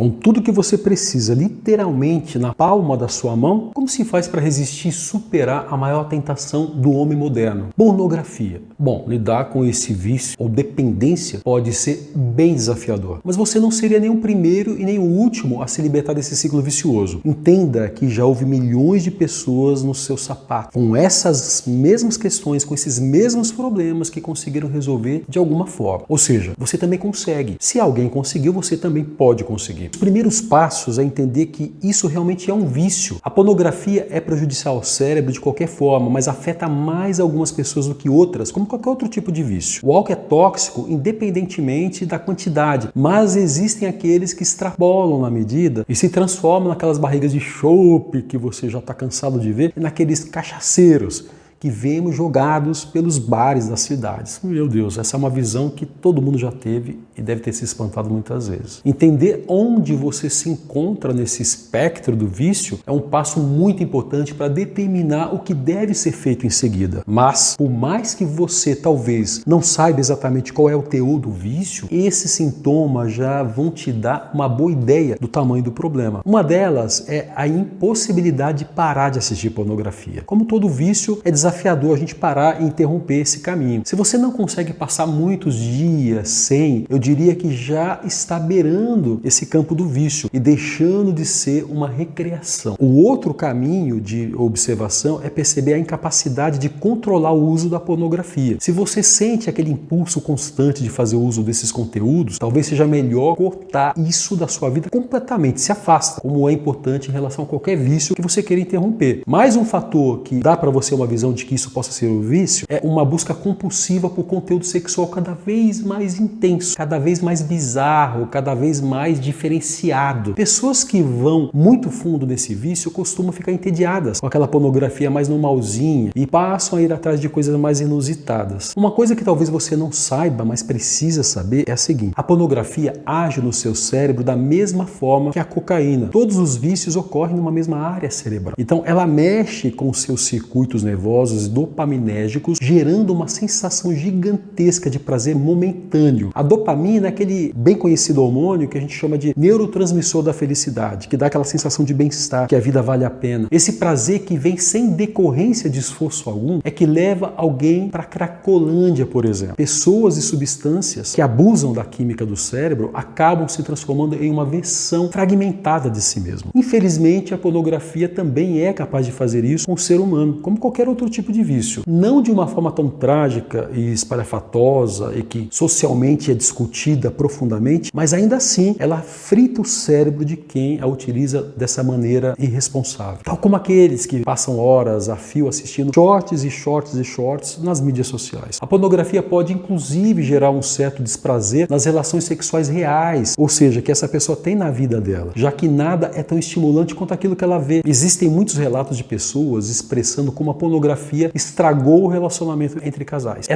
Com tudo que você precisa, literalmente na palma da sua mão, como se faz para resistir e superar a maior tentação do homem moderno? Pornografia. Bom, lidar com esse vício ou dependência pode ser bem desafiador, mas você não seria nem o primeiro e nem o último a se libertar desse ciclo vicioso. Entenda que já houve milhões de pessoas no seu sapato com essas mesmas questões, com esses mesmos problemas que conseguiram resolver de alguma forma. Ou seja, você também consegue. Se alguém conseguiu, você também pode conseguir. Os primeiros passos é entender que isso realmente é um vício. A pornografia é prejudicial ao cérebro de qualquer forma, mas afeta mais algumas pessoas do que outras, como qualquer outro tipo de vício. O álcool é tóxico independentemente da quantidade, mas existem aqueles que extrapolam na medida e se transformam naquelas barrigas de chope que você já está cansado de ver, e naqueles cachaceiros que vemos jogados pelos bares das cidades. Meu Deus, essa é uma visão que todo mundo já teve e deve ter se espantado muitas vezes. Entender onde você se encontra nesse espectro do vício é um passo muito importante para determinar o que deve ser feito em seguida. Mas, por mais que você talvez não saiba exatamente qual é o teor do vício, esses sintomas já vão te dar uma boa ideia do tamanho do problema. Uma delas é a impossibilidade de parar de assistir pornografia. Como todo vício, é desafiador a gente parar e interromper esse caminho. Se você não consegue passar muitos dias sem, eu diria que já está beirando esse campo do vício e deixando de ser uma recreação. O outro caminho de observação é perceber a incapacidade de controlar o uso da pornografia. Se você sente aquele impulso constante de fazer uso desses conteúdos, talvez seja melhor cortar isso da sua vida completamente, se afasta, como é importante em relação a qualquer vício que você queira interromper. Mais um fator que dá para você uma visão de que isso possa ser um vício é uma busca compulsiva por conteúdo sexual cada vez mais intenso, cada vez mais bizarro, cada vez mais diferenciado. Pessoas que vão muito fundo nesse vício costumam ficar entediadas com aquela pornografia mais normalzinha e passam a ir atrás de coisas mais inusitadas. Uma coisa que talvez você não saiba, mas precisa saber é a seguinte: a pornografia age no seu cérebro da mesma forma que a cocaína. Todos os vícios ocorrem numa mesma área cerebral. Então ela mexe com os seus circuitos nervosos dopaminérgicos, gerando uma sensação gigantesca de prazer momentâneo. A dopamina é aquele bem conhecido hormônio que a gente chama de neurotransmissor da felicidade, que dá aquela sensação de bem-estar, que a vida vale a pena. Esse prazer que vem sem decorrência de esforço algum é que leva alguém para a Cracolândia, por exemplo. Pessoas e substâncias que abusam da química do cérebro acabam se transformando em uma versão fragmentada de si mesmo. Infelizmente, a pornografia também é capaz de fazer isso com o ser humano, como qualquer outro tipo de vício. Não de uma forma tão trágica e espalhafatosa e que socialmente é discutida profundamente, mas ainda assim ela frita o cérebro de quem a utiliza dessa maneira irresponsável. Tal como aqueles que passam horas a fio assistindo shorts e shorts e shorts nas mídias sociais. A pornografia pode inclusive gerar um certo desprazer nas relações sexuais reais, ou seja, que essa pessoa tem na vida dela, já que nada é tão estimulante quanto aquilo que ela vê. Existem muitos relatos de pessoas expressando como a pornografia estragou o relacionamento entre casais.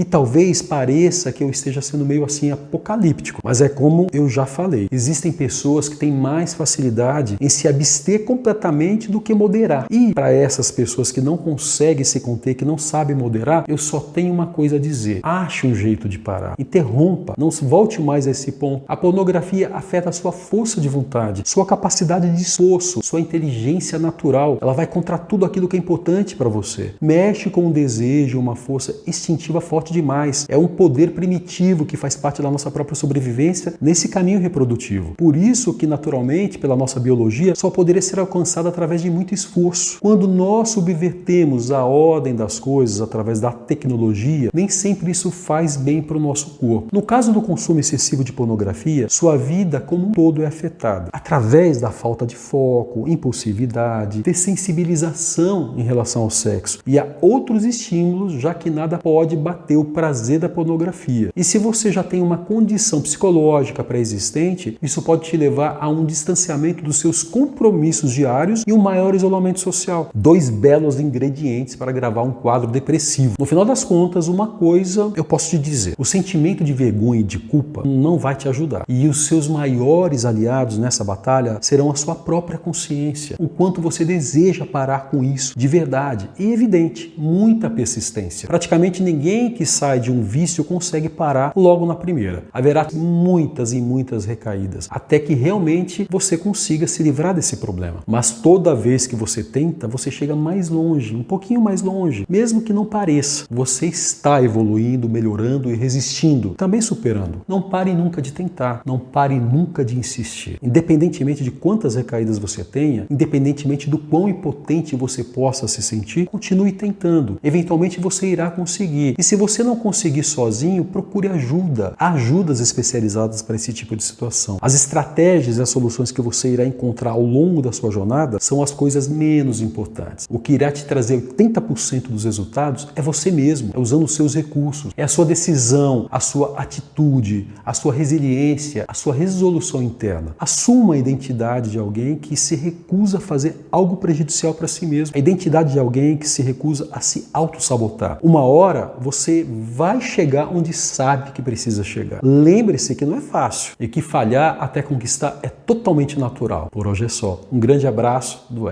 Talvez pareça que eu esteja sendo meio assim apocalíptico, mas é como eu já falei. Existem pessoas que têm mais facilidade em se abster completamente do que moderar. E para essas pessoas que não conseguem se conter, que não sabem moderar, eu só tenho uma coisa a dizer: ache um jeito de parar. Interrompa. Não volte mais a esse ponto. A pornografia afeta a sua força de vontade, sua capacidade de esforço, sua inteligência natural. Ela vai contra tudo aquilo que é importante para você. Mexe com um desejo, uma força instintiva forte demais. É um poder primitivo que faz parte da nossa própria sobrevivência nesse caminho reprodutivo. Por isso que, naturalmente, pela nossa biologia, só poderia ser alcançado através de muito esforço. Quando nós subvertemos a ordem das coisas através da tecnologia, nem sempre isso faz bem para o nosso corpo. No caso do consumo excessivo de pornografia, sua vida como um todo é afetada. Através da falta de foco, impulsividade, dessensibilização em relação ao sexo e a outros estímulos, já que nada pode bater o prazer da pornografia. E se você já tem uma condição psicológica pré-existente, isso pode te levar a um distanciamento dos seus compromissos diários e um maior isolamento social. Dois belos ingredientes para gravar um quadro depressivo. No final das contas, uma coisa eu posso te dizer: o sentimento de vergonha e de culpa não vai te ajudar. E os seus maiores aliados nessa batalha serão a sua própria consciência. O quanto você deseja parar com isso de verdade e evidente, muita persistência. Praticamente ninguém que sai de um vício consegue parar logo na primeira. Haverá muitas e muitas recaídas, até que realmente você consiga se livrar desse problema. Mas toda vez que você tenta, você chega mais longe, um pouquinho mais longe, mesmo que não pareça. Você está evoluindo, melhorando e resistindo, também superando. Não pare nunca de tentar, não pare nunca de insistir. Independentemente de quantas recaídas você tenha, independentemente do quão impotente você possa se sentir, continue tentando. Eventualmente você irá conseguir. E se você não conseguir sozinho, procure ajuda. Há ajudas especializadas para esse tipo de situação. As estratégias e as soluções que você irá encontrar ao longo da sua jornada são as coisas menos importantes. O que irá te trazer 80% dos resultados é você mesmo, é usando os seus recursos, é a sua decisão, a sua atitude, a sua resiliência, a sua resolução interna. Assuma a identidade de alguém que se recusa a fazer algo prejudicial para si mesmo. A identidade de alguém que se recusa a se auto-sabotar. Uma hora você vai chegar onde sabe que precisa chegar. Lembre-se que não é fácil e que falhar até conquistar é totalmente natural. Por hoje é só. Um grande abraço do